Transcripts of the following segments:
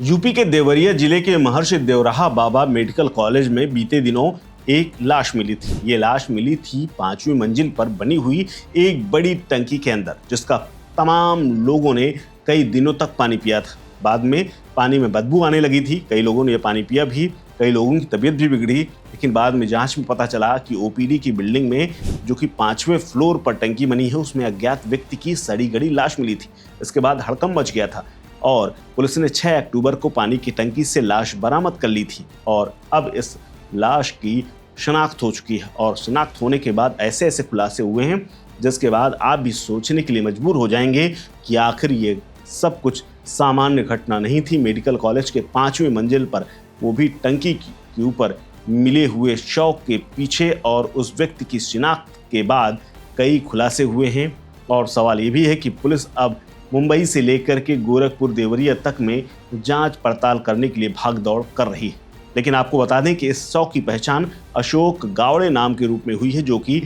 UP के देवरिया जिले के महर्षि देवराहा बाबा मेडिकल कॉलेज में बीते दिनों एक लाश मिली थी। ये लाश मिली थी 5वीं मंजिल पर बनी हुई एक बड़ी टंकी के अंदर, जिसका तमाम लोगों ने कई दिनों तक पानी पिया था। बाद में पानी में बदबू आने लगी थी। कई लोगों ने यह पानी पिया भी, कई लोगों की तबीयत भी बिगड़ी। लेकिन बाद में जांच में पता चला कि ओपीडी की बिल्डिंग में, जो कि 5वें फ्लोर पर टंकी बनी है, उसमें अज्ञात व्यक्ति की सड़ी गली लाश मिली थी। इसके बाद हड़कंप मच गया था और पुलिस ने 6 अक्टूबर को पानी की टंकी से लाश बरामद कर ली थी और अब इस लाश की शनाख्त हो चुकी है। और शनाख्त होने के बाद ऐसे ऐसे खुलासे हुए हैं जिसके बाद आप भी सोचने के लिए मजबूर हो जाएंगे कि आखिर ये सब कुछ सामान्य घटना नहीं थी। मेडिकल कॉलेज के 5वीं मंजिल पर, वो भी टंकी के ऊपर मिले हुए शव के पीछे और उस व्यक्ति की शिनाख्त के बाद कई खुलासे हुए हैं। और सवाल ये भी है कि पुलिस अब मुंबई से लेकर के गोरखपुर देवरिया तक में जांच पड़ताल करने के लिए भाग दौड़ कर रही है। लेकिन आपको बता दें कि इस शव की पहचान अशोक गावड़े नाम के रूप में हुई है, जो कि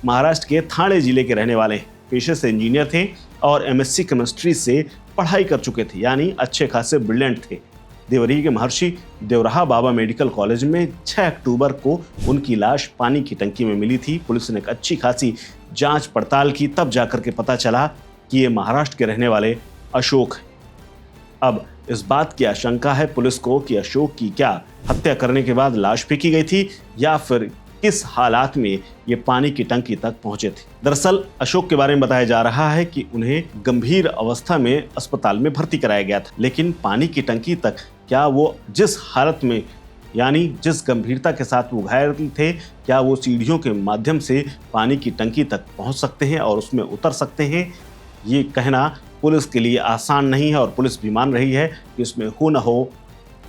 महाराष्ट्र के ठाणे जिले के रहने वाले हैं। पेशे से इंजीनियर थे और एमएससी केमिस्ट्री से पढ़ाई कर चुके थे, यानी अच्छे खासे ब्रिलियंट थे। देवरिया के महर्षि देवराहा बाबा मेडिकल कॉलेज में 6 अक्टूबर को उनकी लाश पानी की टंकी में मिली थी। पुलिस ने एक अच्छी खासी जांच पड़ताल की, तब जाकर के पता चला कि ये महाराष्ट्र के रहने वाले अशोक हैं। अब इस बात की आशंका है पुलिस को कि अशोक की क्या हत्या करने के बाद लाश फेंकी गई थी या फिर किस हालात में ये पानी की टंकी तक पहुंचे थे। दरअसल अशोक के बारे में बताया जा रहा है कि उन्हें गंभीर अवस्था में अस्पताल में भर्ती कराया गया था, लेकिन पानी की टंकी तक क्या वो जिस हालत में, यानी जिस गंभीरता के साथ वो घायल थे, क्या वो सीढ़ियों के माध्यम से पानी की टंकी तक पहुंच सकते हैं और उसमें उतर सकते हैं, ये कहना पुलिस के लिए आसान नहीं है। और पुलिस भी मान रही है कि इसमें हो न हो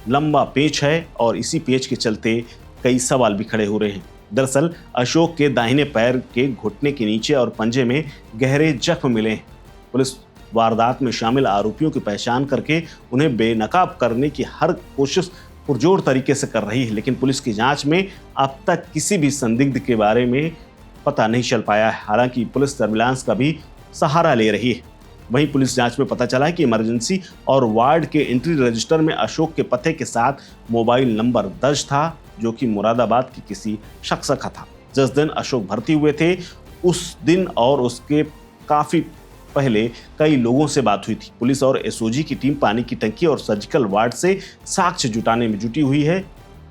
लंबा पेच है और इसी पेच के चलते कई सवाल भी खड़े हो रहे हैं। दरअसल अशोक के दाहिने पैर के घुटने के नीचे और पंजे में गहरे जख्म मिले हैं। पुलिस वारदात में शामिल आरोपियों की पहचान करके उन्हें बेनकाब करने की हर कोशिश पुरजोर तरीके से कर रही है, लेकिन पुलिस की जांच में अब तक किसी भी संदिग्ध के बारे में पता नहीं चल पाया है। हालांकि पुलिस सर्विलांस का भी सहारा ले रही है। वहीं पुलिस जांच में पता चला है कि इमरजेंसी और वार्ड के एंट्री रजिस्टर में अशोक के पते के साथ मोबाइल नंबर दर्ज था, जो कि मुरादाबाद के किसी शख्स का था। जिस दिन अशोक भर्ती हुए थे उस दिन और उसके काफी पहले कई लोगों से बात हुई थी। पुलिस और एसओजी की टीम पानी की टंकी और सर्जिकल वार्ड से साक्ष्य जुटाने में जुटी हुई है।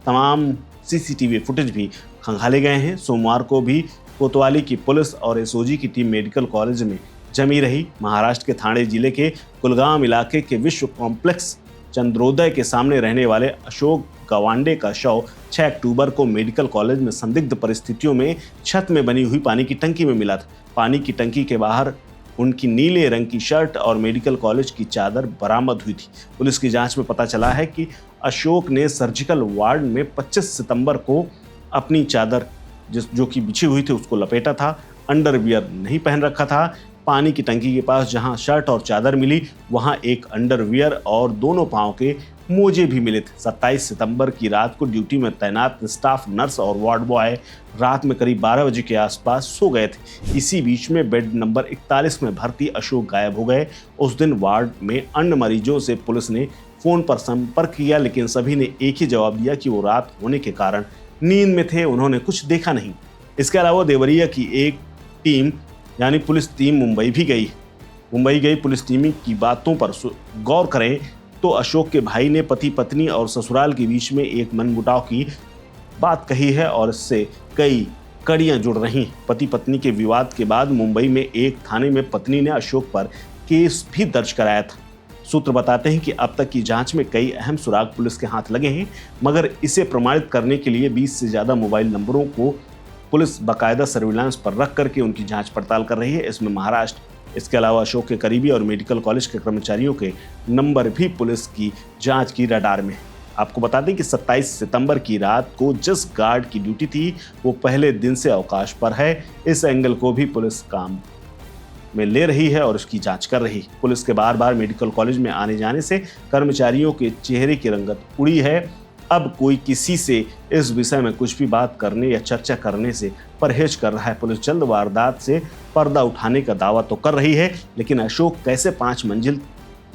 तमाम सीसीटीवी फुटेज भी खंगाले गए हैं। सोमवार को भी कोतवाली की पुलिस और एसओजी की टीम मेडिकल कॉलेज में जमी रही। महाराष्ट्र के ठाणे जिले के कुलगाम इलाके के विश्व कॉम्प्लेक्स चंद्रोदय के सामने रहने वाले अशोक गवांडे का शव 6 अक्टूबर को मेडिकल कॉलेज में संदिग्ध परिस्थितियों में छत में बनी हुई पानी की टंकी में मिला था। पानी की टंकी के बाहर उनकी नीले रंग की शर्ट और मेडिकल कॉलेज की चादर बरामद हुई थी। पुलिस की जांच में पता चला है कि अशोक ने सर्जिकल वार्ड में 25 सितंबर को अपनी चादर जो कि बिछी हुई थी उसको लपेटा था, अंडरवियर नहीं पहन रखा था। पानी की टंकी के पास जहां शर्ट और चादर मिली, वहां एक अंडरवियर और दोनों पांव के मोजे भी मिले थे। 27 सितंबर की रात को ड्यूटी में तैनात स्टाफ नर्स और वार्ड बॉय रात में करीब 12 बजे के आसपास सो गए थे। इसी बीच में बेड नंबर 41 में भर्ती अशोक गायब हो गए। उस दिन वार्ड में अन्य मरीजों से पुलिस ने फोन पर संपर्क किया, लेकिन सभी ने एक ही जवाब दिया कि वो रात होने के कारण नींद में थे, उन्होंने कुछ देखा नहीं। इसके अलावा देवरिया की एक टीम, यानी पुलिस टीम मुंबई भी गई। मुंबई गई पुलिस टीम की बातों पर गौर करें तो अशोक के भाई ने पति पत्नी और ससुराल के बीच में एक मनमुटाव की बात कही है और इससे कई कड़ियां जुड़ रही। पति पत्नी के विवाद के बाद मुंबई में एक थाने में पत्नी ने अशोक पर केस भी दर्ज कराया था। सूत्र बताते हैं कि अब तक की जांच में कई अहम सुराग पुलिस के हाथ लगे हैं, मगर इसे प्रमाणित करने के लिए 20 से ज़्यादा मोबाइल नंबरों को पुलिस बाकायदा सर्विलांस पर रख करके उनकी जांच पड़ताल कर रही है। इसमें महाराष्ट्र, इसके अलावा अशोक के करीबी और मेडिकल कॉलेज के कर्मचारियों के नंबर भी पुलिस की जांच की रडार में है। आपको बता दें कि 27 सितंबर की रात को जिस गार्ड की ड्यूटी थी वो पहले दिन से अवकाश पर है। इस एंगल को भी पुलिस काम में ले रही है और उसकी जांच कर रही है। पुलिस के बार बार मेडिकल कॉलेज में आने जाने से कर्मचारियों के चेहरे की रंगत उड़ी है। अब कोई किसी से इस विषय में कुछ भी बात करने या चर्चा करने से परहेज कर रहा है। पुलिस जल्द वारदात से पर्दा उठाने का दावा तो कर रही है, लेकिन अशोक कैसे 5 मंजिल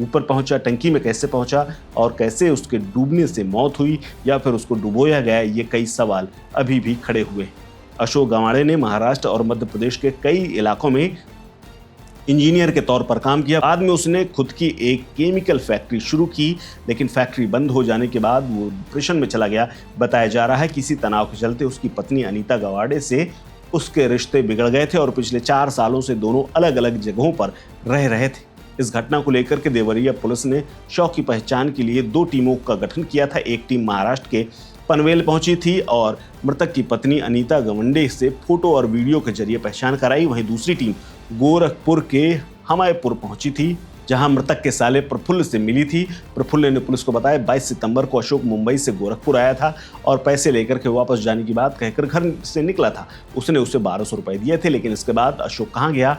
ऊपर पहुंचा, टंकी में कैसे पहुंचा और कैसे उसके डूबने से मौत हुई या फिर उसको डुबोया गया, ये कई सवाल अभी भी खड़े हुए हैं। अशोक गवाड़े ने महाराष्ट्र और मध्य प्रदेश के कई इलाकों में इंजीनियर के तौर पर काम किया। बाद में उसने खुद की एक केमिकल फैक्ट्री शुरू की, लेकिन फैक्ट्री बंद हो जाने के बाद वो डिप्रेशन में चला गया। बताया जा रहा है कि इसी तनाव के चलते उसकी पत्नी अनीता गवाड़े से उसके रिश्ते बिगड़ गए थे और पिछले 4 सालों से दोनों अलग अलग जगहों पर रह रहे थे। इस घटना को लेकर के देवरिया पुलिस ने शव की पहचान के लिए 2 टीमों का गठन किया था। एक टीम महाराष्ट्र के पनवेल पहुंची थी और मृतक की पत्नी अनीता गवंडे से फोटो और वीडियो के जरिए पहचान कराई। वहीं दूसरी टीम गोरखपुर के हमायपुर पहुंची थी, जहां मृतक के साले प्रफुल्ल से मिली थी। प्रफुल्ल ने पुलिस को बताया 22 सितंबर को अशोक मुंबई से गोरखपुर आया था और पैसे लेकर के वापस जाने की बात कहकर घर से निकला था। उसने उसे 1200 रुपए दिए थे, लेकिन इसके बाद अशोक कहाँ गया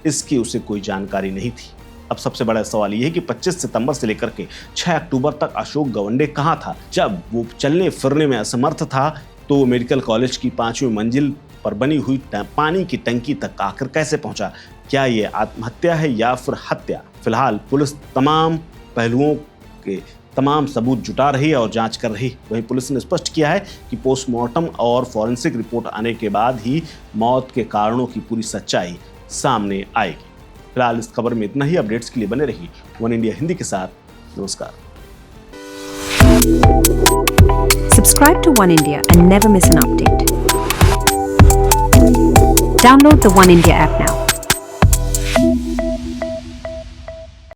इसकी उसे कोई जानकारी नहीं थी। अब सबसे बड़ा सवाल यह है कि 25 सितंबर से लेकर के 6 अक्टूबर तक अशोक गवंडे कहाँ था। जब वो चलने फिरने में असमर्थ था तो मेडिकल कॉलेज की 5वीं मंजिल पर बनी हुई पानी की टंकी तक आकर कैसे पहुंचा? क्या ये आत्महत्या है या फिर हत्या? फिलहाल पुलिस तमाम पहलुओं के तमाम सबूत जुटा रही है और जांच कर रही। वहीं पुलिस ने स्पष्ट किया है कि पोस्टमार्टम और फॉरेंसिक रिपोर्ट आने के बाद ही मौत के कारणों की पूरी सच्चाई सामने आएगी। फिलहाल इस खबर में इतना ही। अपडेट्स के लिए बने रहिए वन इंडिया हिंदी के साथ। नमस्कार। Subscribe to One India and never miss an update. Download the One India app now.